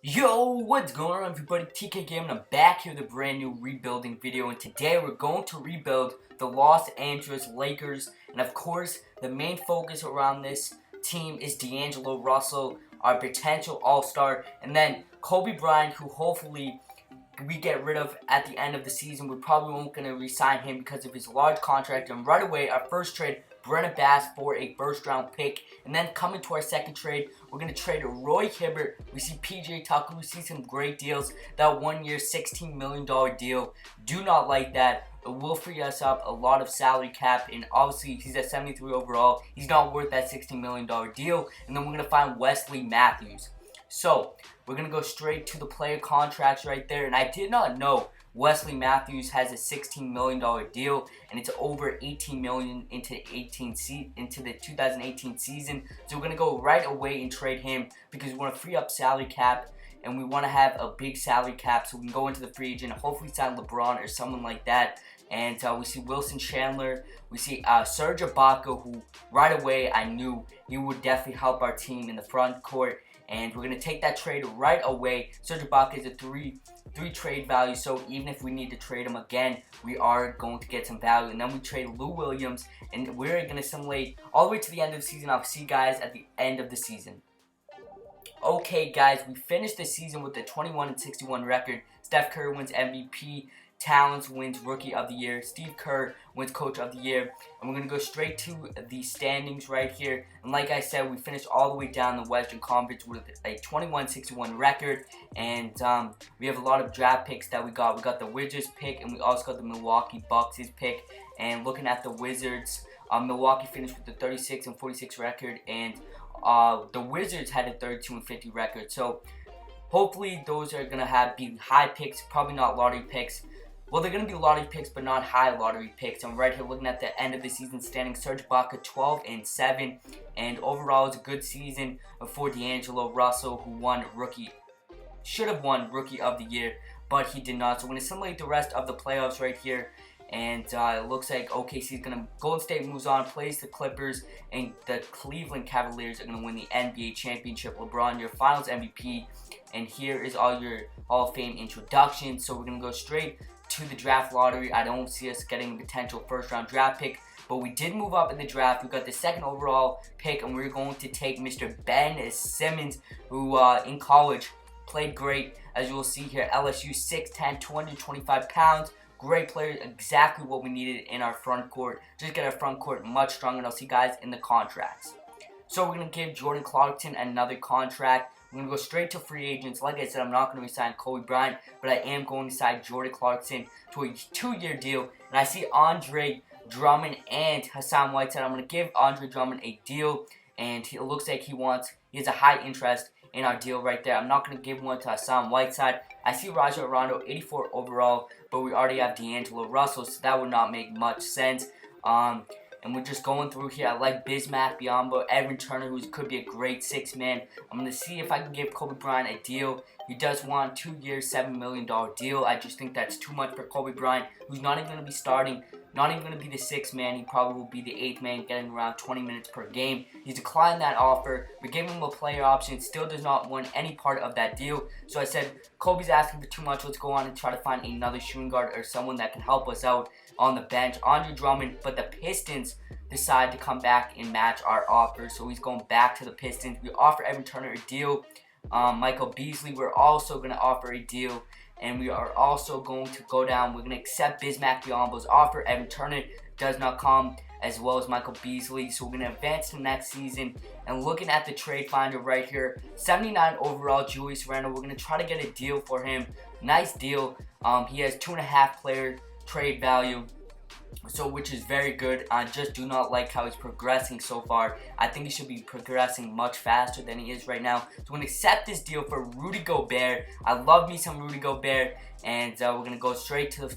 Yo, what's going on everybody? TK Game, and I'm back here with a brand new rebuilding video, and today we're going to rebuild the Los Angeles Lakers, and of course, the main focus around this team is D'Angelo Russell, our potential all-star, and then Kobe Bryant, who hopefully we get rid of at the end of the season. We probably won't going to re-sign him because of his large contract, and right away, our first trade, Brennan Bass for a first-round pick. And then coming to our second trade, we're going to trade Roy Hibbert. We see PJ Tucker. We see some great deals. That 1 year, $16 million deal. Do not like that. It will free us up a lot of salary cap. And obviously, he's at 73 overall. He's not worth that $16 million deal. And then we're going to find Wesley Matthews. So, we're going to go straight to the player contracts right there. And I did not know Wesley Matthews has a $16 million deal, and it's over $18 million into the 2018 season. So we're going to go right away and trade him because we want to free up salary cap, and we want to have a big salary cap so we can go into the free agent and hopefully sign LeBron or someone like that. And we see Wilson Chandler. We see Serge Ibaka, who right away I knew he would definitely help our team in the front court. And we're going to take that trade right away. Serge Ibaka is a three trade value, so even if we need to trade him again, we are going to get some value. And then we trade Lou Williams, and we're going to simulate all the way to the end of the season. I'll see you guys at the end of the season. Okay, guys, we finished the season with a 21-61 record. Steph Curry wins MVP. Towns wins Rookie of the Year. Steve Kerr wins Coach of the Year. And we're going to go straight to the standings right here. And like I said, we finished all the way down the Western Conference with a 21-61 record. And we have a lot of draft picks that we got. We got the Wizards pick, and we also got the Milwaukee Bucks pick. And looking at the Wizards, Milwaukee finished with the 36-46 record. And the Wizards had a 32-50 record. So hopefully those are going to be high picks, probably not lottery picks. Well, they're going to be lottery picks, but not high lottery picks. I'm right here looking at the end of the season standing. Serge Ibaka 12-7, and overall it's a good season for D'Angelo Russell, who should have won Rookie of the Year, but he did not. So we're going to simulate the rest of the playoffs right here. And it looks like OKC's going to, Golden State moves on, plays the Clippers, and the Cleveland Cavaliers are going to win the NBA championship. LeBron, your finals MVP, and here is all your Hall of Fame introductions. So we're going to go straight to the draft lottery. I don't see us getting a potential first round draft pick, but we did move up in the draft. We got the second overall pick, and we're going to take Mr. Ben Simmons, who in college played great, as you will see here. LSU, 6'10", 225 pounds. Great player, exactly what we needed in our front court. Just get our front court much stronger, and I'll see you guys in the contracts. So we're going to give Jordan Clarkson another contract. We're going to go straight to free agents. Like I said, I'm not going to re-sign Kobe Bryant, but I am going to sign Jordan Clarkson to a 2-year deal. And I see Andre Drummond and Hassan Whiteside. I'm going to give Andre Drummond a deal, and it looks like he has a high interest in our deal right there. I'm not going to give one to Hassan Whiteside. I see Rajon Rondo, 84 overall, but we already have D'Angelo Russell, so that would not make much sense. And we're just going through here. I like Bismack Biyombo, Evan Turner, who could be a great six-man. I'm going to see if I can give Kobe Bryant a deal. He does want a 2-year, $7 million deal. I just think that's too much for Kobe Bryant, who's not even going to be starting, not even going to be the sixth man. He probably will be the eighth man, getting around 20 minutes per game. He's declined that offer. We gave him a player option. Still does not want any part of that deal. So I said, Kobe's asking for too much. Let's go on and try to find another shooting guard or someone that can help us out on the bench. Andre Drummond, but the Pistons decide to come back and match our offer. So he's going back to the Pistons. We offer Evan Turner a deal. Michael Beasley, we're also going to offer a deal. And we are also going to go down. We're going to accept Bismack Biyombo's offer. Evan Turner does not come, as well as Michael Beasley. So we're going to advance to next season. And looking at the trade finder right here, 79 overall, Julius Randle. We're going to try to get a deal for him. Nice deal. He has 2.5 player trade value, so which is very good. I just do not like how he's progressing so far. I think he should be progressing much faster than he is right now. So we're going to accept this deal for Rudy Gobert. I love me some Rudy Gobert, and we're going to go straight to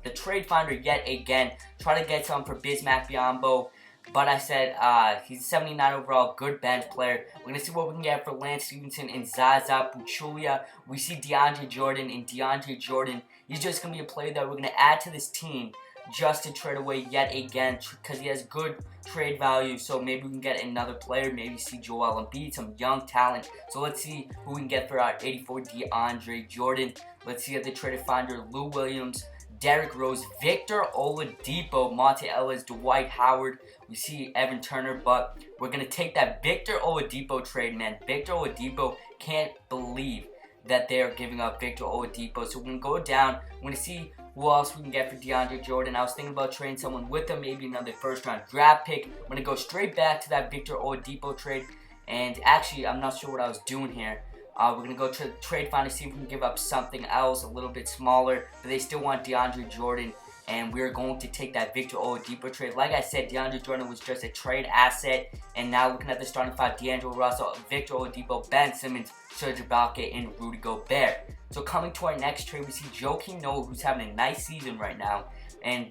the trade finder yet again. Try to get some for Bismack Biyombo. But I said he's 79 overall, good bench player. We're going to see what we can get for Lance Stevenson and Zaza Pachulia. We see DeAndre Jordan, and DeAndre Jordan, he's just going to be a player that we're going to add to this team just to trade away yet again because he has good trade value. So maybe we can get another player, maybe see Joel Embiid, some young talent. So let's see who we can get for our 84 DeAndre Jordan. Let's see at the trade finder: Lou Williams, Derrick Rose, Victor Oladipo, Monte Ellis, Dwight Howard. We see Evan Turner, but we're going to take that Victor Oladipo trade, man. Victor Oladipo, can't believe that they are giving up Victor Oladipo. So we're going to go down. We're going to see who else we can get for DeAndre Jordan. I was thinking about trading someone with him, maybe another first-round draft pick. I'm going to go straight back to that Victor Oladipo trade. And actually, I'm not sure what I was doing here. We're going to go to the trade finder, see if we can give up something else a little bit smaller. But they still want DeAndre Jordan. And we're going to take that Victor Oladipo trade. Like I said, DeAndre Jordan was just a trade asset. And now looking at the starting five: D'Angelo Russell, Victor Oladipo, Ben Simmons, Serge Ibaka, and Rudy Gobert. So coming to our next trade, we see Joakim Noah, who's having a nice season right now. And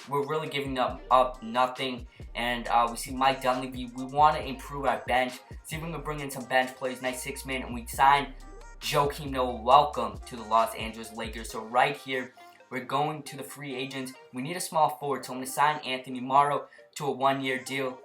we're really giving up nothing. And we see Mike Dunleavy. We want to improve our bench. See if we can bring in some bench players, nice 6-man. And we sign Joakim Noah. Welcome to the Los Angeles Lakers. So right here, we're going to the free agents. We need a small forward, so I'm going to sign Anthony Morrow to a 1-year deal.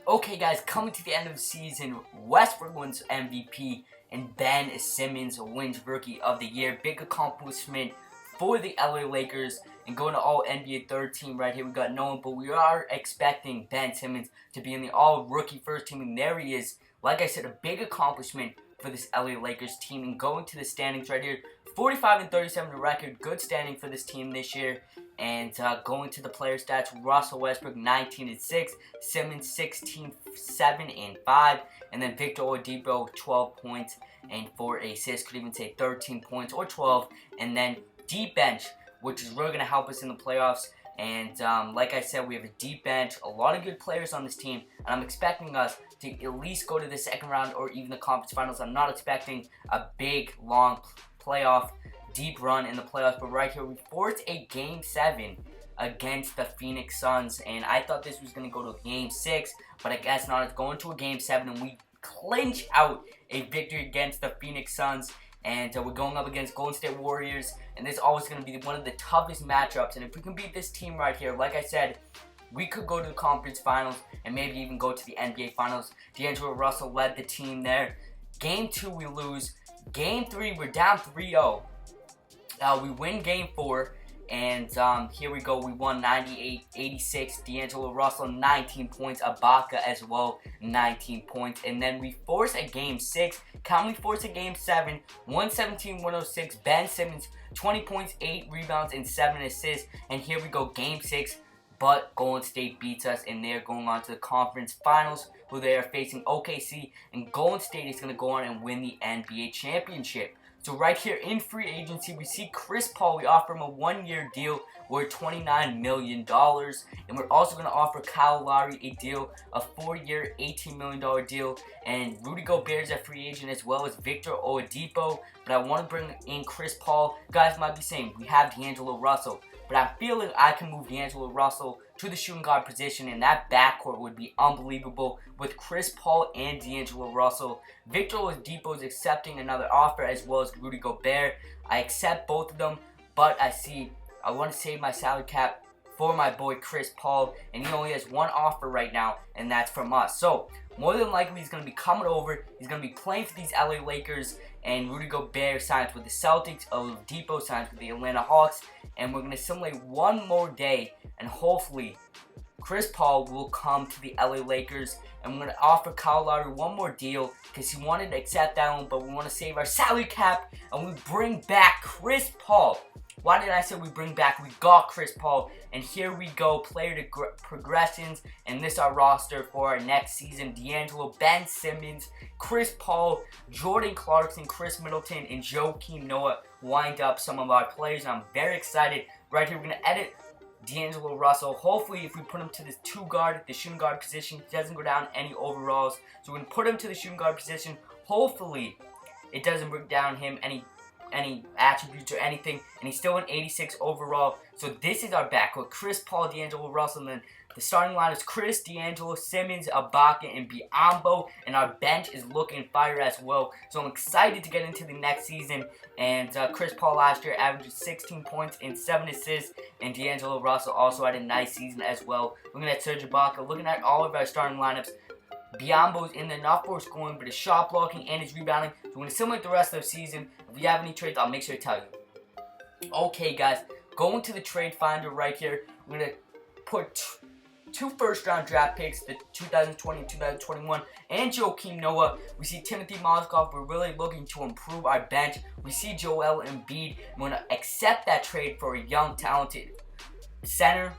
Okay, guys, coming to the end of the season, Westbrook wins MVP, and Ben Simmons wins Rookie of the Year. Big accomplishment for the LA Lakers, and going to All-NBA third team right here. We got no one, but we are expecting Ben Simmons to be in the All-Rookie first team, and there he is. Like I said, a big accomplishment for this LA Lakers team. And going to the standings right here, 45-37 record, good standing for this team this year. And going to the player stats: Russell Westbrook 19-6, Simmons 16-7-5, and then Victor Oladipo 12 points and 4 assists. Could even say 13 points or 12. And then deep bench, which is really going to help us in the playoffs. And like I said, we have a deep bench, a lot of good players on this team, and I'm expecting us to at least go to the second round or even the conference finals. I'm not expecting a big, long playoff deep run in the playoffs, but right here we forced a Game 7 against the Phoenix Suns, and I thought this was going to go to Game 6, but I guess not. It's going to a Game 7, and we clinch out a victory against the Phoenix Suns. And we're going up against Golden State Warriors, and this is always going to be one of the toughest matchups. And if we can beat this team right here, like I said, we could go to the conference finals and maybe even go to the NBA finals. D'Angelo Russell led the team there. Game 2, we lose. Game 3, we're down 3-0. We win Game 4, and here we go. We won 98-86. D'Angelo Russell, 19 points. Ibaka as well, 19 points. And then we force a Game 6. Can we force a Game 7? 117-106. Ben Simmons, 20 points, 8 rebounds, and 7 assists. And here we go, Game 6. But Golden State beats us, and they're going on to the conference finals, who they are facing OKC. And Golden State is going to go on and win the NBA championship. So right here in free agency, we see Chris Paul. We offer him a 1-year deal worth $29 million. And we're also going to offer Kyle Lowry a deal, a 4-year, $18 million deal. And Rudy Gobert is a free agent, as well as Victor Oladipo. But I want to bring in Chris Paul. Guys might be saying, we have D'Angelo Russell. But I feel like I can move D'Angelo Russell to the shooting guard position, and that backcourt would be unbelievable with Chris Paul and D'Angelo Russell. Victor Oladipo is accepting another offer, as well as Rudy Gobert. I accept both of them, but I want to save my salary cap for my boy Chris Paul, and he only has one offer right now, and that's from us. So more than likely, he's going to be coming over. He's going to be playing for these LA Lakers, and Rudy Gobert signs with the Celtics. Oladipo signs with the Atlanta Hawks, and we're going to simulate one more day, and hopefully Chris Paul will come to the LA Lakers. And we're going to offer Kyle Lowry one more deal because he wanted to accept that one, but we want to save our salary cap, and we bring back Chris Paul. Why did I say we bring back? We got Chris Paul, and here we go, player progressions, and this is our roster for our next season. D'Angelo, Ben Simmons, Chris Paul, Jordan Clarkson, Chris Middleton, and Joakim Noah wind up some of our players, and I'm very excited. Right here, we're going to edit D'Angelo Russell. Hopefully, if we put him to the the shooting guard position, he doesn't go down any overalls. So we're going to put him to the shooting guard position. Hopefully, it doesn't break down him any attributes or anything, and he's still an 86 overall. So this is our backcourt: Chris Paul, D'Angelo Russell, and then The starting line is Chris, D'Angelo, Simmons, Ibaka, and Biyombo, and our bench is looking fire as well. So I'm excited to get into the next season. And Chris Paul last year averaged 16 points and 7 assists, and D'Angelo Russell also had a nice season as well. Looking at Serge Ibaka, looking at all of our starting lineups, Biyombo's in there not for scoring, but his shot blocking and his rebounding. So we're going to simulate the rest of the season. If you have any trades, I'll make sure to tell you. Okay, guys, going to the trade finder right here. We're going to put two first-round draft picks, the 2020 and 2021, and Joakim Noah. We see Timothy Mozgov. We're really looking to improve our bench. We see Joel Embiid. We're going to accept that trade for a young, talented center.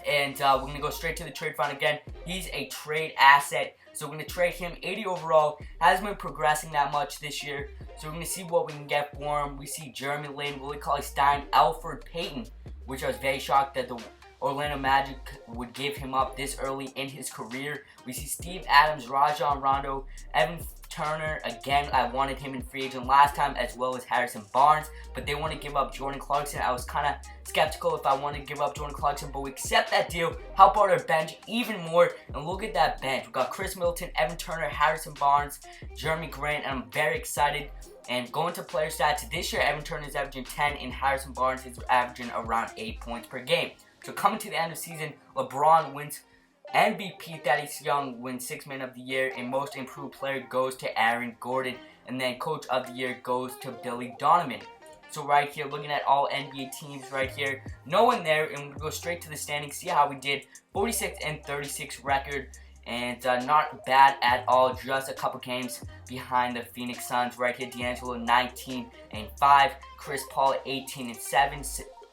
And we're going to go straight to the trade finder again. He's a trade asset. So we're going to trade him 80 overall. Hasn't been progressing that much this year. So we're going to see what we can get for him. We see Jeremy Lin, Willie Cauley-Stein, Alfred Payton, which I was very shocked that the Orlando Magic would give him up this early in his career. We see Steve Adams, Rajon Rondo, Evan Turner. Again, I wanted him in free agent last time, as well as Harrison Barnes, but they want to give up Jordan Clarkson. I was kind of skeptical if I wanted to give up Jordan Clarkson, but we accept that deal, help out our bench even more, and look at that bench. We got Chris Middleton, Evan Turner, Harrison Barnes, Jeremy Grant, and I'm very excited. And going to player stats, this year Evan Turner is averaging 10, and Harrison Barnes is averaging around 8 points per game. So coming to the end of the season, LeBron wins MVP. Thaddeus Young wins 6th Man of the Year, and Most Improved Player goes to Aaron Gordon, and then Coach of the Year goes to Billy Donovan. So right here, looking at all NBA teams right here, no one there, and we're going to go straight to the standings, see how we did. 46 and 36 record, and not bad at all, just a couple games behind the Phoenix Suns. Right here, D'Angelo 19 and 5, Chris Paul 18 and 7,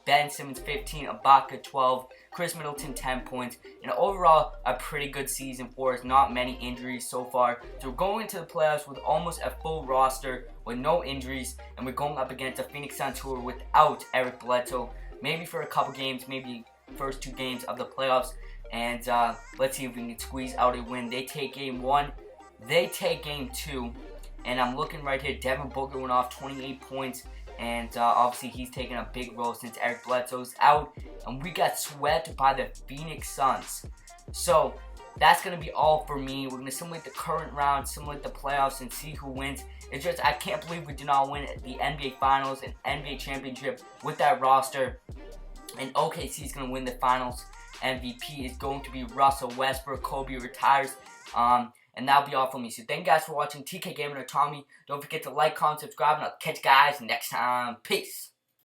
Ben Simmons 15, Ibaka 12, Chris Middleton 10 points, and overall a pretty good season for us. Not many injuries so far. So we're going into the playoffs with almost a full roster with no injuries, and we're going up against the Phoenix Suns who are without Eric Bledsoe, maybe for a couple games, maybe first 2 games of the playoffs. And let's see if we can squeeze out a win. They take game 1, they take game 2, and I'm looking right here. Devin Booker went off 28 points. And obviously he's taken a big role since Eric Bledsoe's out. And we got swept by the Phoenix Suns. So that's going to be all for me. We're going to simulate the current round, simulate the playoffs, and see who wins. It's just, I can't believe we did not win the NBA Finals and NBA Championship with that roster. And OKC is going to win the Finals. MVP is going to be Russell Westbrook. Kobe retires. And that'll be all from me. So thank you guys for watching TK Gaming or Tommy. Don't forget to like, comment, subscribe, and I'll catch you guys next time. Peace.